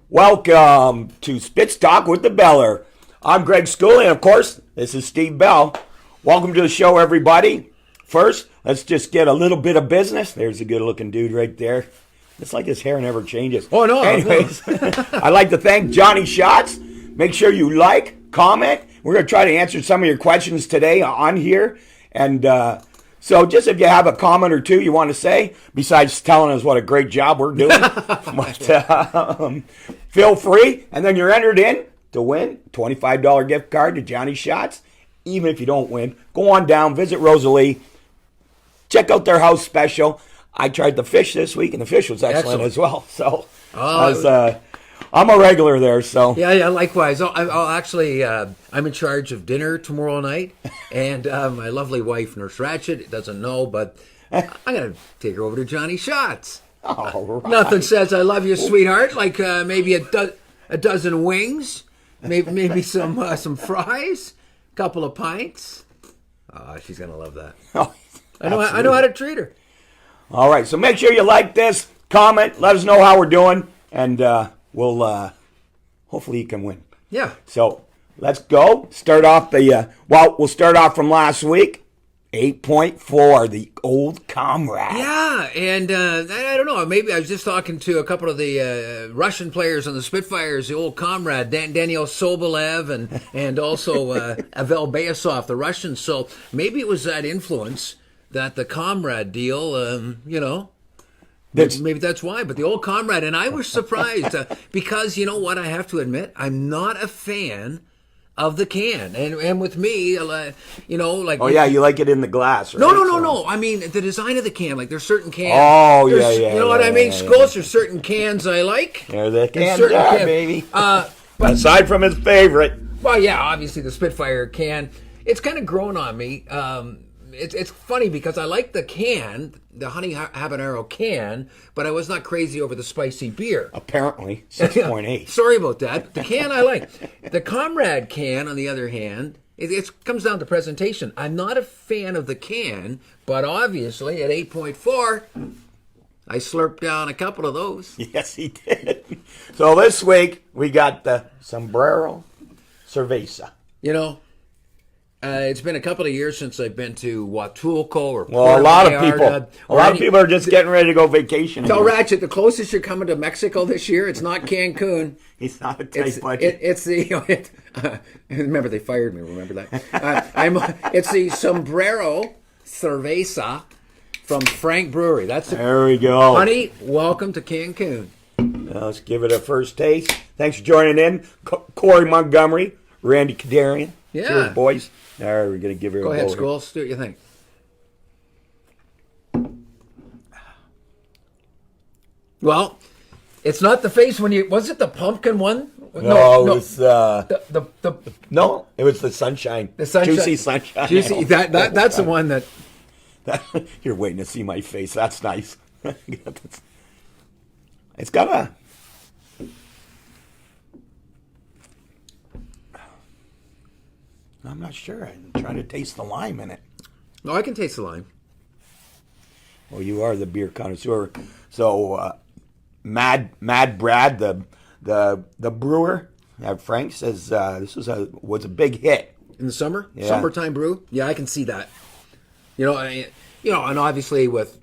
Welcome to Spitz Talk with the Beller. I'm Greg Schooley, and of course, this is Steve Bell. Welcome to the show, everybody. First, let's just get a little bit of business. There's a good-looking dude right there. It's like his hair never changes. Oh, no. Anyways, I'd like to thank Johnny Shots. Make sure you like, comment. We're going to try to answer some of your questions today on here. And so just if you have a comment or two you want to say, besides telling us what a great job we're doing, but, feel free. And then you're entered in to win a $25 gift card to Johnny Shots. Even if you don't win, go on down, visit Rosalie, check out their house special. I tried the fish this week, and the fish was excellent as well. So I'm a regular there. So yeah, likewise. I'll actually, I'm in charge of dinner tomorrow night, and my lovely wife, Nurse Ratchet, doesn't know, but I'm gonna take her over to Johnny Shots. All right. Nothing says I love you, sweetheart, like maybe a dozen wings, maybe some fries, a couple of pints. Oh, she's gonna love that. Oh, I know how to treat her. all right. So make sure you like this, comment, let us know how we're doing, and we'll hopefully you can win. Yeah. So let's go. Start off we'll start off from last week. 8.4, the old comrade. Yeah, and I don't know. Maybe I was just talking to a couple of the Russian players on the Spitfires, the old comrade Daniel Sobolev and also Avel Bayasov, the Russians. So maybe it was that influence that the comrade deal, maybe that's why. But the old comrade, and I was surprised because you know what? I have to admit, I'm not a fan of the can, and with me, like Oh yeah, you like it in the glass, right? No. I mean the design of the can. Like there's certain cans. Oh there's, yeah. You know what I mean? Schools, there's certain cans I like. There the cans certain are, can- baby. But Aside from his favorite. well, yeah, obviously the Spitfire can. It's kind of grown on me. It's funny because I like the can, the honey habanero can, but I was not crazy over the spicy beer. Apparently 6.8. Sorry about that. The can I like. The Comrade can, on the other hand, it comes down to presentation. I'm not a fan of the can, but obviously at 8.4, I slurped down a couple of those. Yes, he did. So this week we got the Sombrero Cerveza. It's been a couple of years since I've been to Huatulco or Well, Puerto a lot of Vallarta people are just getting ready to go vacation. Tell Ratchet, the closest you're coming to Mexico this year, it's not Cancun. He's not a tight budget. It's the remember they fired me. Remember that? It's the Sombrero Cerveza from Frank Brewery. There we go. Honey, welcome to Cancun. Now let's give it a first taste. Thanks for joining in, Corey Montgomery, Randy Kadarian. Yeah. Cheers, boys. All right, we're going to give her Go a ahead, go here. Scholes. Do what you think. Well, it's not the face when you... Was it the pumpkin one? No, it was... No, it was the sunshine. the sunshine. Juicy sunshine. Juicy. That's the one that... You're waiting to see my face. That's nice. It's got a... I'm not sure. I'm trying to taste the lime in it. No, I can taste the lime. Well, you are the beer connoisseur. So, Mad Brad, the brewer at Frank says this was a big hit In the summer? Yeah. Summertime brew? Yeah, I can see that. And obviously with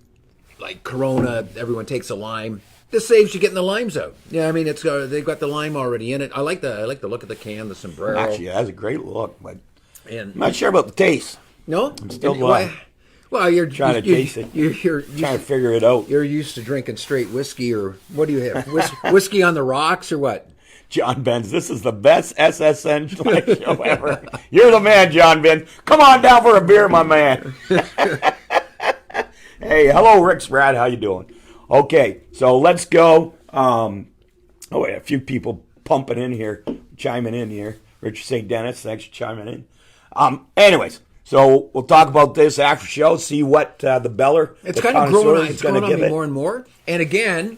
like Corona, everyone takes a lime. This saves you getting the limes out. Yeah, I mean they've got the lime already in it. I like the look of the can, the sombrero. Actually, it has a great look, but And I'm not sure about the taste. no, I'm still well, you're trying to taste it. You're Trying to figure it out. you're used to drinking straight whiskey, or what do you have? Whiskey on the rocks, or what? John Benz, this is the best SSN live show ever. You're the man, John Benz. Come on down for a beer, my man. Hey, hello, Rick Sprad. How you doing? Okay, so let's go. A few people pumping in here, chiming in here. Richard St. Dennis, thanks for chiming in. Anyways, so we'll talk about this after show, see what the Beller, It's the kind of growing on, connoisseur, is it's going growing to on give me it. more and more. And again,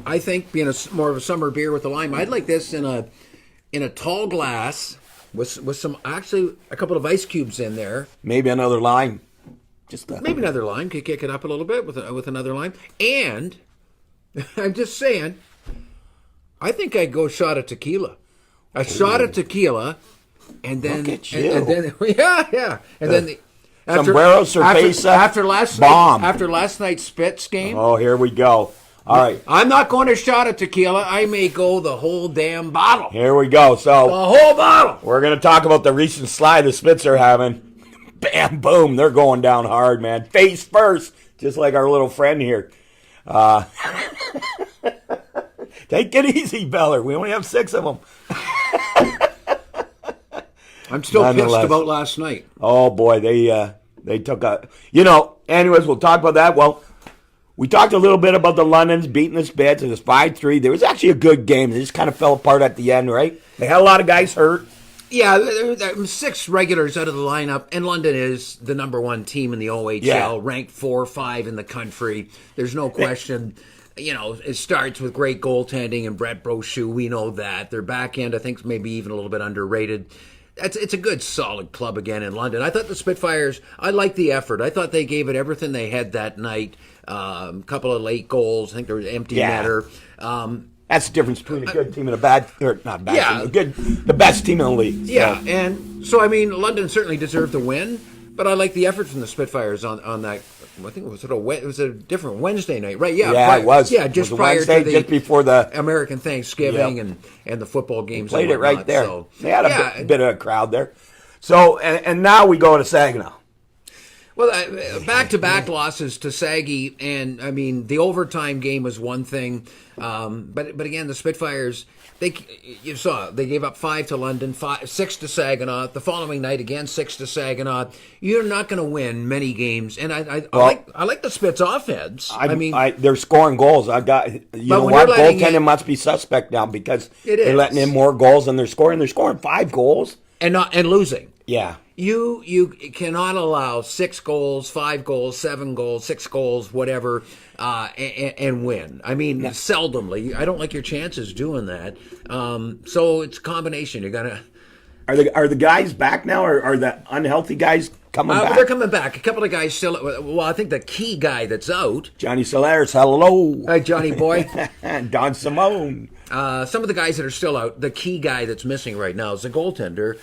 I think being more of a summer beer with the lime, I'd like this in a tall glass with some, actually a couple of ice cubes in there. Maybe another lime. Maybe another lime. Could kick it up a little bit with another lime. And I'm just saying, I think I'd go shot of tequila. A shot of tequila, and then Look at you. and then yeah, and then Sombrero, cerveza, after last bomb. after last night's Spitz game. Oh, here we go. All right, I'm not going to shot of tequila. I may go the whole damn bottle. here we go. The So whole bottle. we're going to talk about the recent slide the Spits are having. Bam, boom, they're going down hard, man. Face first, just like our little friend here. Take it easy, Beller. We only have 6 of them. I'm still pissed Nonetheless. about last night. Oh boy, they took a. Anyways, we'll talk about that. Well, we talked a little bit about the Londons beating the Spits. It was 5-3. There was actually a good game. They just kind of fell apart at the end, right? They had a lot of guys hurt. Yeah, there 6 regulars out of the lineup, and London is the number 1 team in the OHL, Yeah. ranked 4 or 5 in the country. There's no question. It starts with great goaltending and Brett Brochu. We know that. Their back end, I think, is maybe even a little bit underrated. It's a good, solid club again in London. I thought the Spitfires, I liked the effort. I thought they gave it everything they had that night. Couple of late goals. I think there was an empty Yeah. netter. That's the difference between a good team and a bad, or not bad Yeah. team, the best team in the league. Yeah, So, and so London certainly deserved to win, but I like the effort from the Spitfires on that. I think it was a different Wednesday night, right? Yeah, it was. Yeah, It just was a prior Wednesday, to the just before the American Thanksgiving Yep. and the football games. played and it right whatnot, there. So, They had a yeah, bit of a crowd there. So, and now we go to Saginaw. Well, back-to-back losses to Saggy, and I mean the overtime game was one thing, but again the Spitfires, you saw they gave up 5 to London, 6 to Saginaw. The following night again 6 to Saginaw. You're not going to win many games, and I like the Spits offense. They're scoring goals. I got you know when what? you're letting Goaltending in- must be suspect now because It they're is. letting in more goals than they're scoring. They're scoring 5 goals. and losing. Yeah. You cannot allow 6 goals, 5 goals, 7 goals, 6 goals, whatever, and win. I mean, seldomly. I don't like your chances doing that. So it's a combination. You're gonna. Are the guys back now, or are the unhealthy guys coming back? They're coming back. A couple of guys still. Well, I think the key guy that's out, Johnny Solares, hello. hi Johnny boy. And Don Simone. Some of the guys that are still out. The key guy that's missing right now is the goaltender,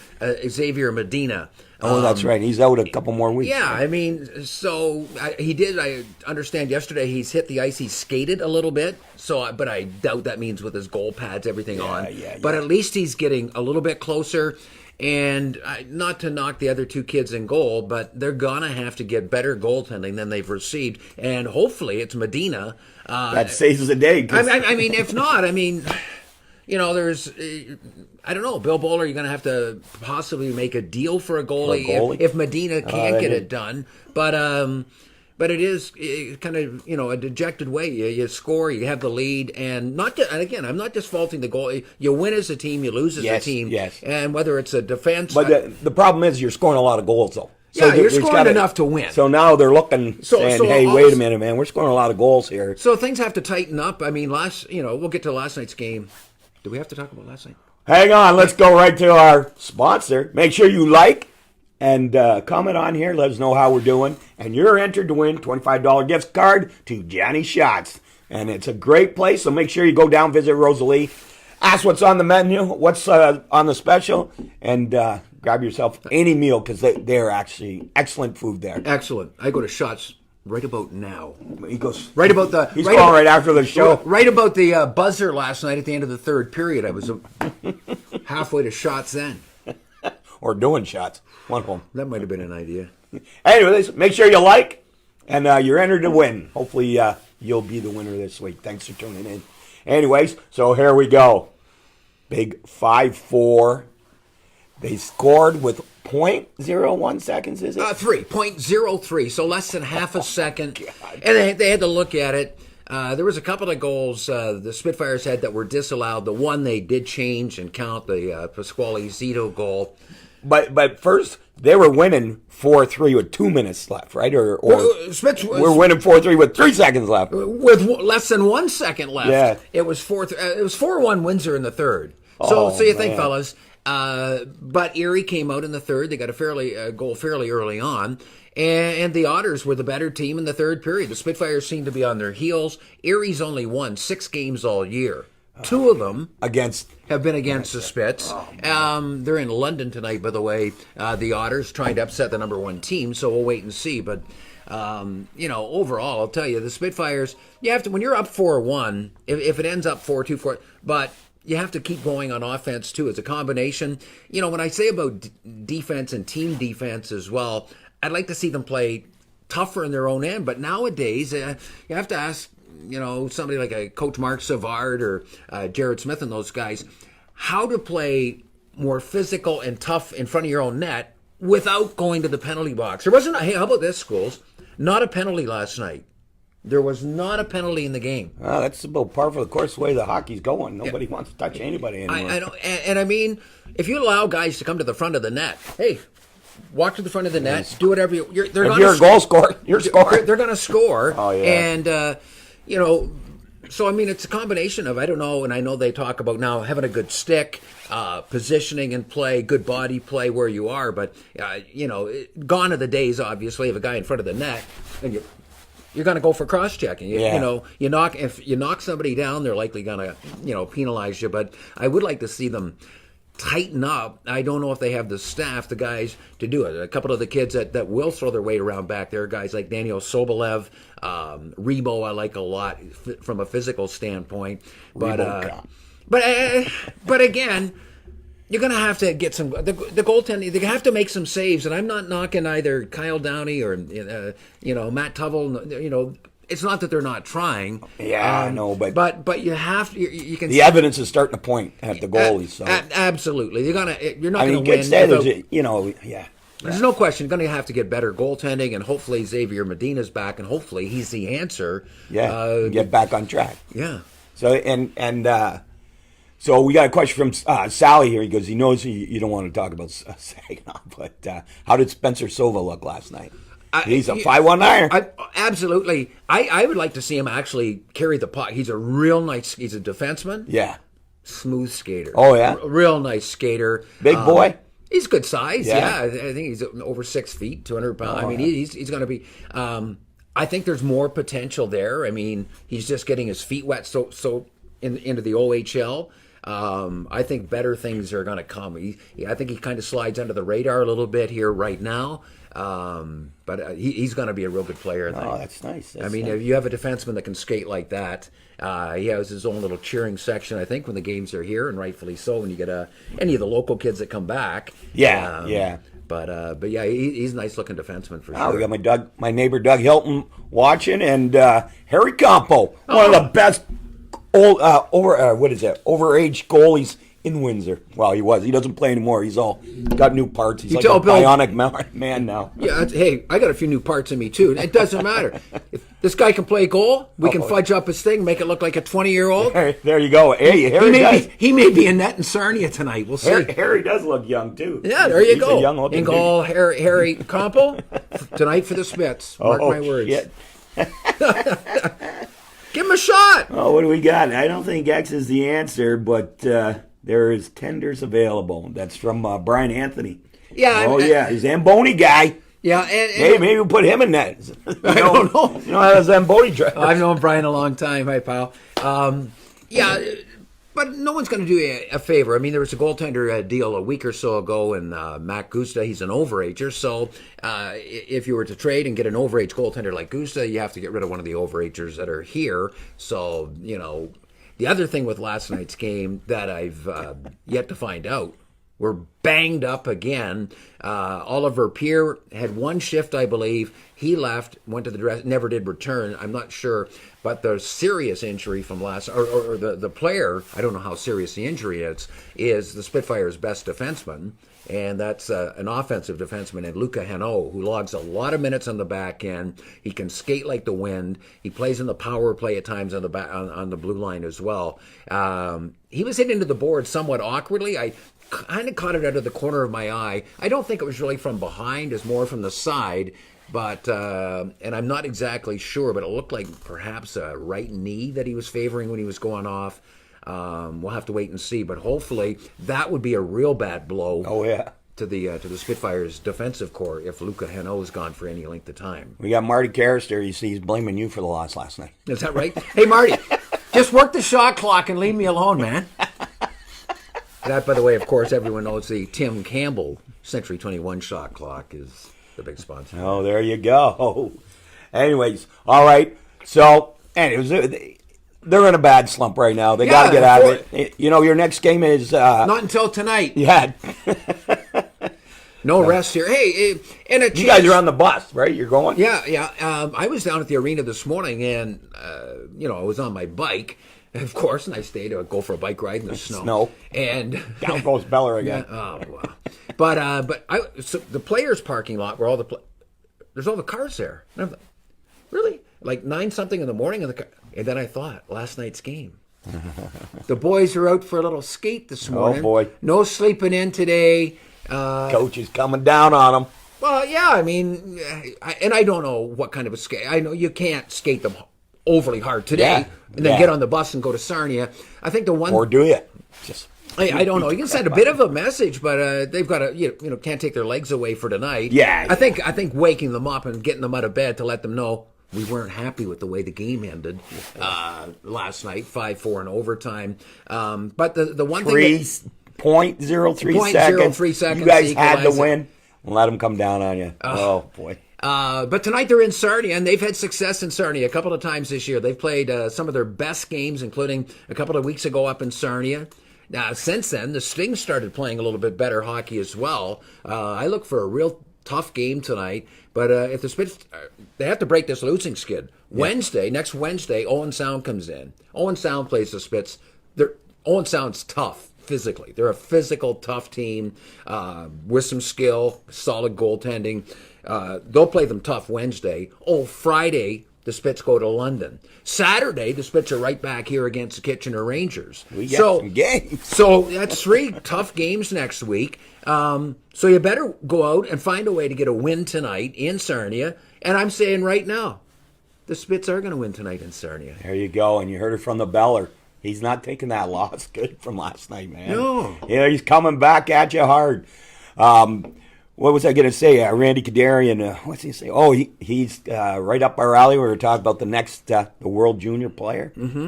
Xavier Medina. Oh, that's right. He's out a couple more weeks. Yeah, I mean, so he did. I understand yesterday he's hit the ice. He skated a little bit. But I doubt that means with his goal pads, everything on. yeah. But at least he's getting a little bit closer. And not to knock the other 2 kids in goal, but they're gonna have to get better goaltending than they've received. And hopefully it's Medina. That saves the day. 'Cause I mean, if not, there's, I don't know, Bill Bowler, you're going to have to possibly make a deal for a goalie, goalie? If Medina can't get yeah. it done. But it is kind of, a dejected way. You score, you have the lead, and again, I'm not just faulting the goalie. You win as a team, you lose as Yes, a team. yes. And whether it's a defense. But the problem is you're scoring a lot of goals, though. Yeah, you're there's scoring enough to win. So now they're looking, saying, hey, all wait a this- minute, man. We're scoring a lot of goals here. So things have to tighten up. I mean, we'll get to last night's game. Do we have to talk about last night? Hang on. Let's go right to our sponsor. Make sure you like and comment on here. Let us know how we're doing. And you're entered to win $25 gift card to Johnny Shots. And it's a great place, so make sure you go down, visit Rosalie. Ask what's on the menu, what's on the special, and grab yourself any meal because they're actually excellent food there. Excellent. I go to Shots right about now. He goes Right about the. He's right calling about- right after the show. Right about the buzzer last night at the end of the 3rd period. I was halfway to Shots then. Or doing shots. One of them. That might have been an idea. Anyways, make sure you like, and you're entered to win. Hopefully, you'll be the winner this week. Thanks for tuning in. Anyways, so here we go. Big 5-4. They scored with 0.01 seconds, is it? 3.03, so less than half a second. And they had to look at it. There was a couple of goals the Spitfires had that were disallowed. The one they did change and count, the Pasquale Zito goal. But first, they were winning 4-3 with 2 minutes left, right? Or Spitz we're winning 4-3 with 3 seconds left. with less than 1 second left. Yeah. It was 4-1 Windsor in the 3rd. So you think, man. fellas. But Erie came out in the 3rd. They got a goal fairly early on. And the Otters were the better team in the 3rd period. The Spitfires seemed to be on their heels. Erie's only won 6 games all year. Two of them against. have been against the Spits. They're in London tonight, by the way. The Otters trying to upset the number one team, so we'll wait and see. But overall, I'll tell you, the Spitfires. You have to when you're up 4-1. If it ends up 4-2, 4, but you have to keep going on offense too. It's a combination. When I say about defense and team defense as well, I'd like to see them play tougher in their own end. But nowadays, you have to ask. Somebody like a Coach Mark Savard or Jared Smith and those guys, how to play more physical and tough in front of your own net without going to the penalty box. There wasn't, hey, how about this, Schools? Not a penalty last night. There was not a penalty in the game. Well, that's about par for the course the way the hockey's going. Nobody wants to touch anybody anymore. I know, and I mean, if you allow guys to come to the front of the net, hey, walk to the front of the net, do whatever you're if you're a goal scorer, you're scoring. They're going to score. Oh, yeah. And, so I mean, it's a combination of, I don't know, and I know they talk about now having a good stick, positioning and play, good body play where you are, but, gone are the days, obviously, of a guy in front of the net, and you're going to go for cross-checking. If you knock somebody down, they're likely going to, penalize you, but I would like to see them tighten up. I don't know if they have the staff, the guys, to do it. A couple of the kids that will throw their weight around back there, guys like Daniel Sobolev, Rebo, I like a lot from a physical standpoint. But again, you're going to have to get some the goaltending. They have to make some saves, and I'm not knocking either Kyle Downey or Matt Tuvel. It's not that they're not trying. Yeah, I know, but you have to. You can. The evidence is starting to point at the goalies. So absolutely, you're not going to win. Yeah. There's no question. You're going to have to get better goaltending, and hopefully Xavier Medina's back, and hopefully he's the answer. Yeah, get back on track. Yeah. So so we got a question from Sally here. He goes, he knows you don't want to talk about Saginaw, but how did Spencer Sova look last night? He's a 5-1 iron. Absolutely. I would like to see him actually carry the puck. He's a real nice. He's a defenseman. Yeah. Smooth skater. Oh yeah. Real nice skater. Big boy. He's good size. Yeah. I think he's over 6 feet, 200 pounds. I mean, he's going to be. I think there's more potential there. I mean, he's just getting his feet wet. So into the OHL. I think better things are going to come. I think he kind of slides under the radar a little bit here right now. But he's going to be a real good player, I think. Oh, that's nice. If you have a defenseman that can skate like that, he has his own little cheering section, I think, when the games are here, and rightfully so, when you get any of the local kids that come back. Yeah. But yeah, he's a nice-looking defenseman for sure. We got my neighbor Doug Hilton watching, and Harry Campo, one of the best overage goalies in Windsor. Well, he was. He doesn't play anymore. He's all got new parts. He's like a bionic man now. Yeah, hey, I got a few new parts in me too. It doesn't matter. If this guy can play goal, we can fudge up his thing, make it look like a 20-year-old. There you go. Hey, he may be in net in Sarnia tonight. We'll see. Harry does look young too. Yeah, there you go. He's a young-looking in goal, Harry Campo tonight for the Spits. Mark my words. Shit. Give him a shot. Oh, what do we got? I don't think X is the answer, but there is tenders available. That's from Brian Anthony. Yeah. Yeah, Zamboni guy. Yeah, and maybe we'll put him in that. I don't know. You know how Zamboni driver. I've known Brian a long time. Hi, pal. Yeah, but no one's going to do a favor. I mean, there was a goaltender deal a week or so ago, and Matt Gusta, he's an overager. So if you were to trade and get an overage goaltender like Gusta, you have to get rid of one of the overagers that are here. So, the other thing with last night's game that I've yet to find out, we're banged up again. Oliver Peer had one shift, I believe. He left, went to the dress, never did return. I'm not sure. But the serious injury from last, or the player, I don't know how serious the injury is the Spitfire's best defenseman. And that's an offensive defenseman, and Luca Hano, who logs a lot of minutes on the back end. He can skate like the wind. He plays in the power play at times on the back, on the blue line as well. He was hit into the board somewhat awkwardly. I kind of caught it out of the corner of my eye. I don't think it was really from behind. It's more from the side. But, and I'm not exactly sure, but it looked like perhaps a right knee that he was favoring when he was going off. We'll have to wait and see, but hopefully that would be a real bad blow. Oh yeah, to the Spitfires' defensive core if Luca Hano is gone for any length of time. We got Marty Carrister. You see, he's blaming you for the loss last night. Is that right? Hey, Marty, Just work the shot clock and leave me alone, man. That, by the way, of course, everyone knows the Tim Campbell Century 21 shot clock is the big sponsor. Oh, there you go. Anyways, all right. So, anyways, they're in a bad slump right now. They got to get out of it. You know, your next game is not until tonight. Yeah. No rest here. Hey, and a chance. You guys are on the bus, right? You're going? Yeah. I was down at the arena this morning, and I was on my bike, of course, and I stayed to go for a bike ride in the snow. And down goes Beller again. Oh wow! But so the players' parking lot where there's all the cars there. And I'm like, really? Like 9-something in the morning, and then I thought last night's game. The boys are out for a little skate this morning. Oh boy! No sleeping in today. Coach is coming down on them. Well, yeah, I mean, I don't know what kind of a skate. I know you can't skate them overly hard today and then get on the bus and go to Sarnia. I think the one... Or do you? Just... I don't know. You can send a bit of a message, but they've got to, can't take their legs away for tonight. Yeah. I think waking them up and getting them out of bed to let them know we weren't happy with the way the game ended last night, 5-4 in overtime. But the one thing... 0.03 seconds. You guys had to win. Let them come down on you. Oh, boy. But tonight they're in Sarnia, and they've had success in Sarnia a couple of times this year. They've played some of their best games, including a couple of weeks ago up in Sarnia. Now, since then, the Stings started playing a little bit better hockey as well. I look for a real tough game tonight. But if the Spits, they have to break this losing skid. Yeah. Next Wednesday, Owen Sound comes in. Owen Sound plays the Spits. Owen Sound's tough. Physically, they're a physical, tough team with some skill, solid goaltending. They'll play them tough Wednesday. Friday, the Spits go to London. Saturday, the Spits are right back here against the Kitchener Rangers. We got some games. So that's 3 tough games next week. So you better go out and find a way to get a win tonight in Sarnia. And I'm saying right now, the Spits are going to win tonight in Sarnia. There you go, and you heard it from the Beller. He's not taking that loss good from last night, man. No. Yeah, he's coming back at you hard. What was I going to say? Randy Kadarian, what's he say? Oh, he's right up our alley. We were talking about the next the World Junior player. Mm-hmm.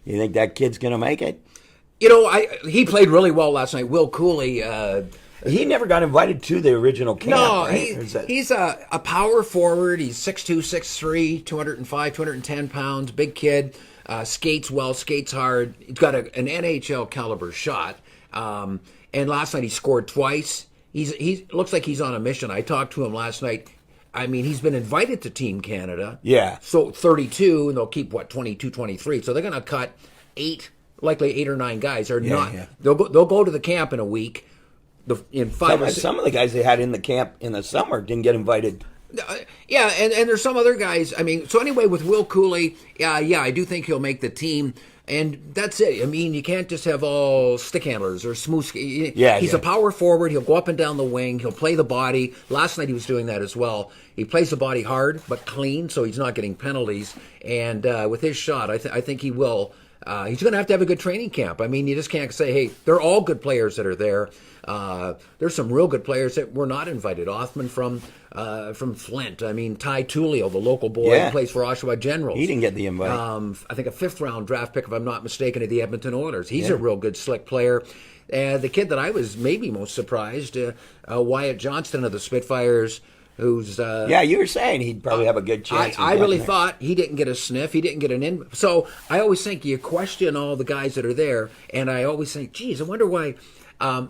You think that kid's going to make it? He played really well last night. Will Cooley. He never got invited to the original camp, no, right? He's a power forward. He's 6'2", 6'3", 205, 210 pounds, big kid. Skates well, skates hard. He's got an NHL caliber shot. And last night he scored twice. He looks like he's on a mission. I talked to him last night. I mean, he's been invited to Team Canada. Yeah. So 32, and they'll keep 22, 23. So they're going to cut likely 8 or 9 guys. Or not. Yeah. They'll go to the camp in a week. In 5 or 6. Some of the guys they had in the camp in the summer didn't get invited. Yeah, and there's some other guys. I mean, so anyway, with Will Cooley, I do think he'll make the team. And that's it. I mean, you can't just have all stick handlers or smooth. He's a power forward. He'll go up and down the wing. He'll play the body. Last night he was doing that as well. He plays the body hard but clean, so he's not getting penalties. And with his shot, I think he will. He's going to have a good training camp. I mean, you just can't say, hey, they're all good players that are there. There's some real good players that were not invited. Othman from Flint. I mean, Ty Tullio, the local boy, plays for Oshawa Generals. He didn't get the invite. I think a 5th-round draft pick, if I'm not mistaken, of the Edmonton Oilers. He's a real good, slick player. The kid that I was maybe most surprised, Wyatt Johnston of the Spitfires, who's... you were saying he'd probably have a good chance. I really thought he didn't get a sniff. He didn't get an in. So I always think you question all the guys that are there, and I always think, geez, I wonder why...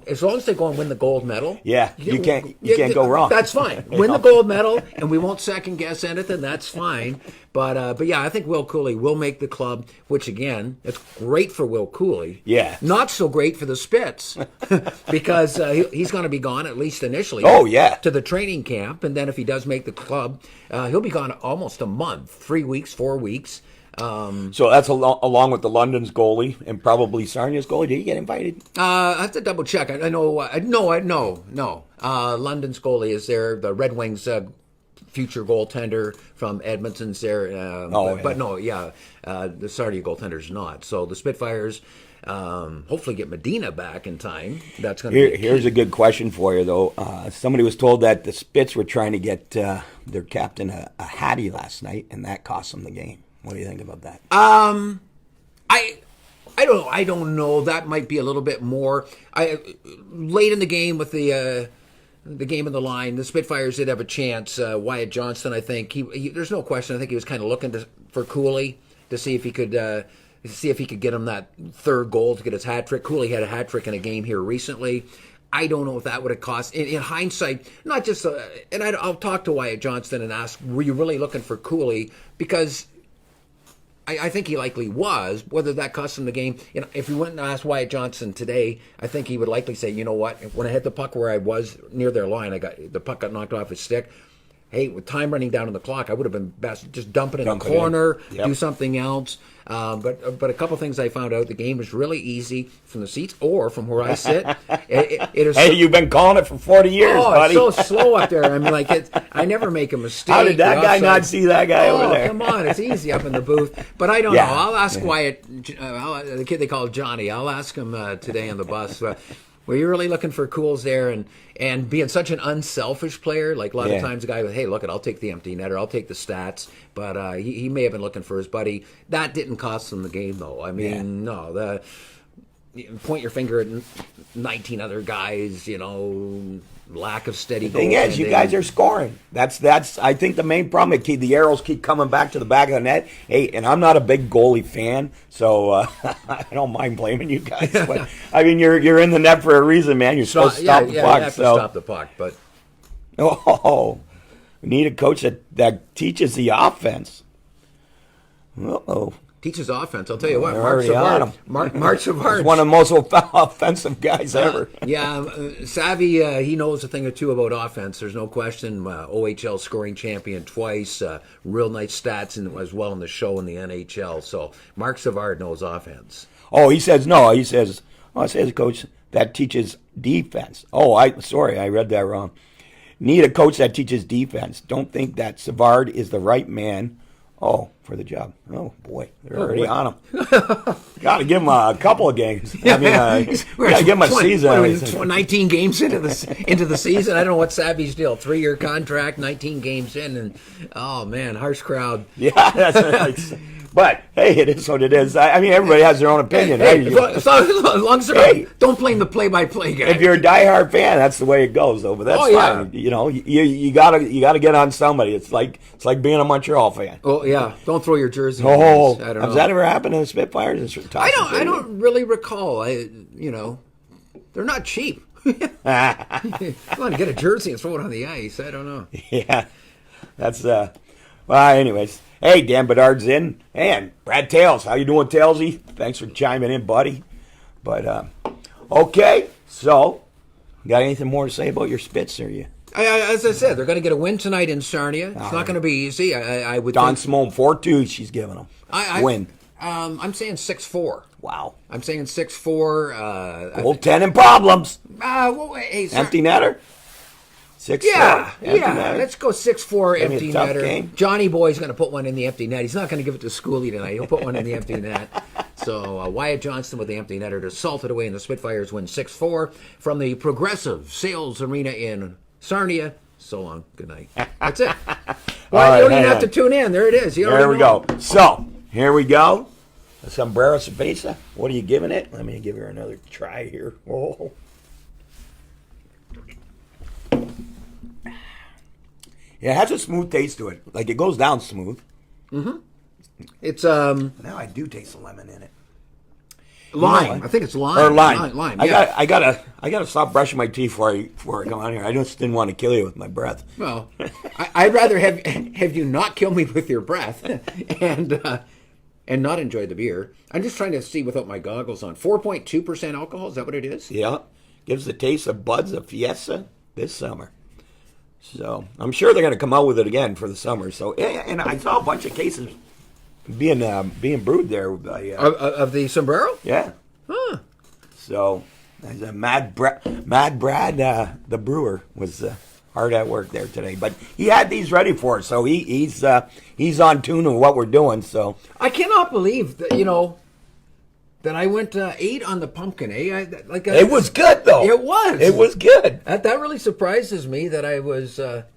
as long as they go and win the gold medal, you can't go wrong. That's fine. Win the gold medal, and we won't second guess anything. That's fine. But yeah, I think Will Cooley will make the club. Which again, it's great for Will Cooley. Yeah, not so great for the Spits because he's going to be gone at least initially. Oh yeah, to the training camp, and then if he does make the club, he'll be gone almost a month, 3 weeks, 4 weeks. So that's along with the London's goalie and probably Sarnia's goalie. Did he get invited? I have to double check. I know. No. London's goalie is there. The Red Wings future goaltender from Edmonton's there. But no, the Sarnia goaltender's not. So the Spitfires hopefully get Medina back in time. That's going to be here's a good question for you though. Somebody was told that the Spits were trying to get their captain a Hattie last night, and that cost them the game. What do you think about that? I don't know. I don't know. That might be a little bit more. Late in the game with the game in the line, the Spitfires did have a chance. Wyatt Johnston, I think he there's no question. I think he was kind of looking for Cooley to see if he could get him that third goal to get his hat trick. Cooley had a hat trick in a game here recently. I don't know if that would have cost. In hindsight, not just. I'll talk to Wyatt Johnston and ask, were you really looking for Cooley? Because I think he likely was. Whether that cost him the game, if you went and asked Wyatt Johnston today, I think he would likely say, you know what, when I hit the puck where I was near their line, the puck got knocked off his stick. Hey, with time running down on the clock, I would have been best just dump it in the corner, do something else. But a couple things I found out: the game is really easy from the seats or from where I sit. It is. Hey, you've been calling it for 40 years, buddy. It's so slow up there. I mean, I never make a mistake. How did that guy not see that guy over there? Come on, it's easy up in the booth. But I don't know. I'll ask Wyatt, the kid they call Johnny. I'll ask him today on the bus. Were you really looking for Cools there, and being such an unselfish player? Like a lot of times, a guy goes, "Hey, look, I'll take the empty netter, I'll take the stats." But he may have been looking for his buddy. That didn't cost him the game, though. I mean, no. Point your finger at 19 other guys. Lack of steady. The thing is, you guys are scoring. That's. I think the main problem. The arrows keep coming back to the back of the net. Hey, and I'm not a big goalie fan, so I don't mind blaming you guys. But, I mean, you're in the net for a reason, man. You're supposed to stop the puck. You have to stop the puck, but we need a coach that teaches the offense. Teaches offense. I'll tell you what, Mark Savard. Mark Savard. He's one of the most offensive guys ever. Savvy, he knows a thing or two about offense. There's no question. OHL scoring champion twice. Real nice stats as well in the show in the NHL. So Mark Savard knows offense. Oh, he says no. He says, it says a coach that teaches defense. Sorry, I read that wrong. Need a coach that teaches defense. Don't think that Savard is the right man. For the job. Oh, boy. They're already on him. Got to give him a couple of games. I mean, got to give him a season. 19 games into the season. I don't know what Savvy's deal. 3-year contract, 19 games in. And, oh, man, harsh crowd. Yeah, that's nice. But, hey, it is what it is. I mean, everybody has their own opinion. As long as don't blame the play-by-play guy. If you're a diehard fan, that's the way it goes, though. But that's fine. You gotta get on somebody. It's like being a Montreal fan. Oh yeah, don't throw your jersey. I don't know. Has that ever happened to the Spitfires? I don't really recall. They're not cheap. You want to get a jersey and throw it on the ice? I don't know. Yeah, that's well. Anyways. Hey, Dan Bedard's in. And Brad Tails. How you doing, Tailsy? Thanks for chiming in, buddy. But, okay. So, got anything more to say about your Spits, or you? As I said, they're going to get a win tonight in Sarnia. It's not going to be easy. I would Don Simone, 4-2 she's giving them. Win. I'm saying 6-4. Wow. I'm saying 6-4. Goaltending problems. Hey, empty netter? 6-4. Yeah. Let's go 6-4 empty netter. Game. Johnny Boy's going to put one in the empty net. He's not going to give it to Schooley tonight. He'll put one in the empty net. So Wyatt Johnston with the empty netter to salt it away, and the Spitfires win 6-4 from the Progressive Sales Arena in Sarnia. So long. Good night. That's it. Well, you don't even have to tune in. There it is. There we go. So, here we go. The Sombrero Cerveza. What are you giving it? Let me give her another try here. Oh. Yeah, it has a smooth taste to it. Like, it goes down smooth. Mm-hmm. It's Now I do taste the lemon in it. Lime. I think it's lime. Or lime. Lime. I gotta stop brushing my teeth before I come on here. I just didn't want to kill you with my breath. Well, I'd rather have you not kill me with your breath and not enjoy the beer. I'm just trying to see without my goggles on. 4.2% alcohol. Is that what it is? Yeah. Gives the taste of Buds of Fiesta this summer. So I'm sure they're going to come out with it again for the summer. So, and I saw a bunch of cases being brewed there by of the Sombrero. Yeah. Huh. So, Mad Brad, the brewer, was hard at work there today. But he had these ready for us, so he's on tune with what we're doing. So I cannot believe that that I went 8 on the pumpkin. It was good though. It was. It was good. That really surprises me that I was that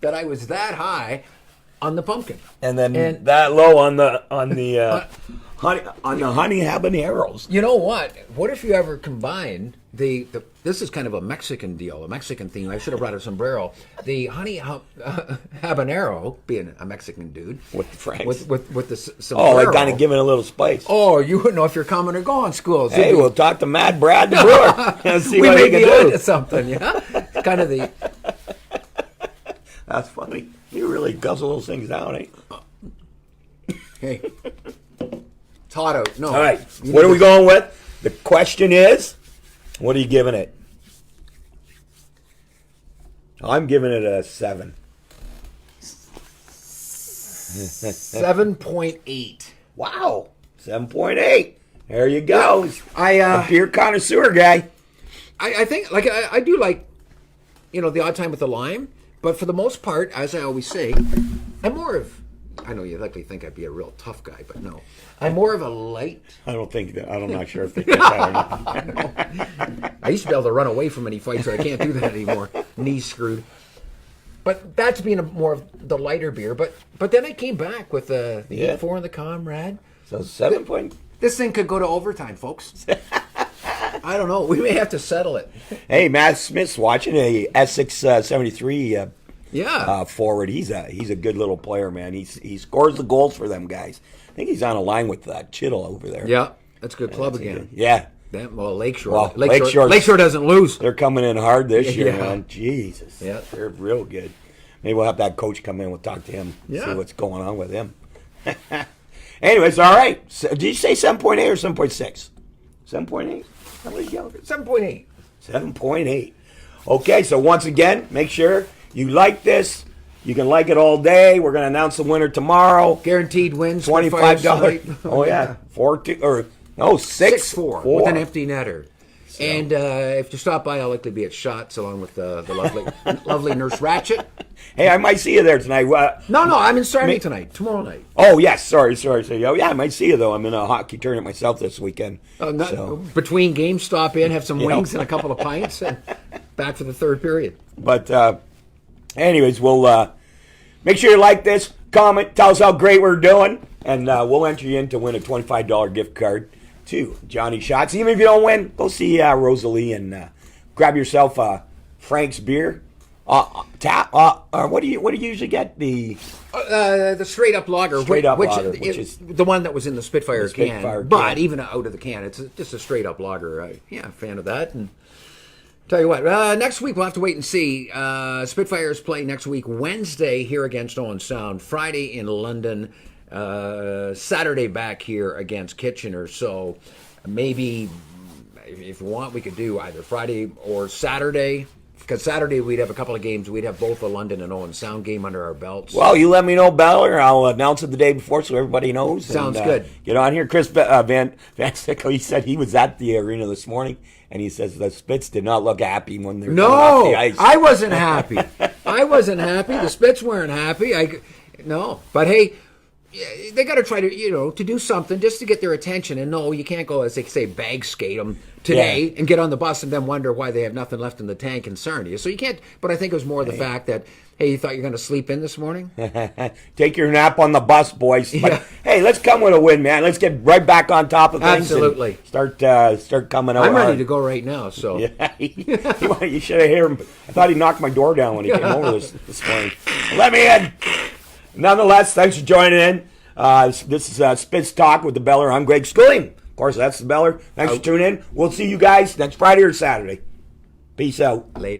I was that high on the pumpkin, and then that low on the honey habaneros. You know what? What if you ever combine the this is kind of a Mexican deal, a Mexican theme. I should have brought a sombrero. The honey habanero, being a Mexican dude, With the Franks. with the sombrero. Oh, like kind of giving a little spice. Oh, you wouldn't know if you're coming or going, schools. Hey, we'll talk to Mad Brad the brewer and see we what may he can be do. onto something, yeah. It's kind of the That's funny. You really guzzle those things down, eh? hey. It's hot out. No. All right. What are we going with? The question is, what are you giving it? I'm giving it a 7. 7.8. Wow. 7.8. There you go. I A beer connoisseur guy. I think like I do like, you know, the odd time with the lime, but for the most part, as I always say, I'm more of. I know you likely think I'd be a real tough guy, but no, I'm more of a light. I'm not sure if they get that or not. I used to be able to run away from any fights, so I can't do that anymore. Knees screwed. But that's being more of the lighter beer. But then I came back with the Yeah. 4 and the Comrade. So 7 point. This thing could go to overtime, folks. I don't know. We may have to settle it. Hey, Matt Smith's watching a Essex 73 Yeah. forward. He's a good little player, man. He scores the goals for them guys. I think he's on a line with Chittle over there. Yeah. That's a good club again. Yeah. Lakeshore. Well, Lakeshore doesn't lose. They're coming in hard this year, Yeah. man. Jesus. Yeah. They're real good. Maybe we'll have that coach come in. We'll talk to him. Yeah. See what's going on with him. Anyways, all right. So, did you say 7.8 or 7.6? 7.8? How many you 7.8. 7.8. Okay, so once again, make sure you like this. You can like it all day. We're going to announce the winner tomorrow. Guaranteed wins. $25. tonight. Oh, yeah. 4-2 or no, 6-4 with an empty netter. And if you stop by, I'll likely be at Shots along with the lovely Nurse Ratchet. Hey, I might see you there tonight. No, I'm in Sarnia tonight, tomorrow night. Oh, yes. Sorry. Oh, yeah, I might see you, though. I'm in a hockey tournament myself this weekend. Between games, stop in, have some Yeah. wings and a couple of pints, and back for the third period. But anyways, we'll make sure you like this, comment, tell us how great we're doing, and we'll enter you in to win a $25 gift card to Johnny Shots. Even if you don't win, go see Rosalie and grab yourself Frank's beer. What do you usually get? The Straight up lager, Straight up which lager, which is the one that was in the Spitfire, Spitfire can. But can. even out of the can, it's just a straight up lager. A fan of that. And tell you what, next week we'll have to wait and see. Spitfires play next week Wednesday here against Owen Sound, Friday in London, Saturday back here against Kitchener. So maybe if you want, we could do either Friday or Saturday. Because Saturday we'd have a couple of games. We'd have both the London and Owen Sound game under our belts. Well, you let me know, Beller. I'll announce it the day before so everybody knows. Sounds good. Get on here. Chris Van Sickle, he said he was at the arena this morning, and he says the Spits did not look happy when they were coming off No, the ice. I wasn't happy. I wasn't happy. The Spits weren't happy. No, but hey, they got to try to to do something just to get their attention. And no, you can't go, as they say, bag skate them today and get on the bus and then wonder why they have nothing left in the tank in Sarnia. So you can't. But I think it was more the fact that hey, you thought you were going to sleep in this morning. Take your nap on the bus, boys. But hey, let's come with a win, man. Let's get right back on top of things. Absolutely. And start coming out. I'm ready to go right now. So yeah, you should have heard him. I thought he knocked my door down when he came over this morning. Let me in. Nonetheless, thanks for joining in. This is Spitz Talk with the Beller. I'm Greg Schooling. Of course, that's the Beller. Thanks for tuning in. We'll see you guys next Friday or Saturday. Peace out. Later.